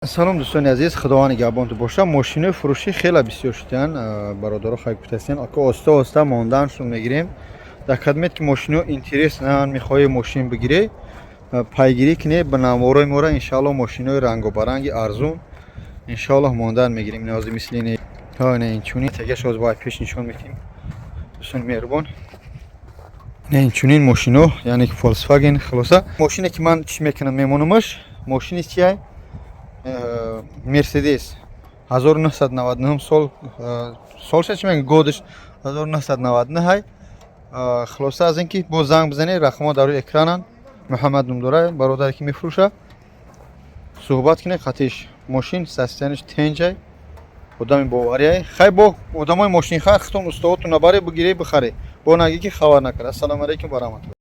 Салом дӯстони азиз, худованд нигоҳбонтон бошад. Мошинои фурӯшӣ хеле бисёр шудаанд. Бародаро хай гуфтастен, ака оста оста монданшон мегирем. Дар кадмет ки мошинои интереснанд, мехоҳӣ мошин бигирӣ, пайгирӣ кине ба навораи мора иншааллоҳ мошинои рангобаранги арзун иншааллоҳ мондан мегирем. Нози мисли ин ҳайна инчунин тагаш оз бо пеш нишон метим. Дӯстони меҳрубон, инчунин мошино, яъне ки Volkswagen хулоса. Мошине ки ман чӣ мекунам мемонамаш, мошини чия? Мерседес 1999 сол солша чӣ мегӯянд, годаш 1999. Хулоса аз ин ки бо занг бизанед, рақамҳо дар рӯи экрананд. Муҳаммад ном дорад, бародаре ки мефурӯшад. Суҳбат кинед, қатъиш мошин состоянияш тенҷай, одами боварияй. Хай бо одамои мошинхар хитон устовотон набаре бигирӣ бихаре. Бо наги ки хабар накард. Ассалому алайкум ва раҳматуллоҳ.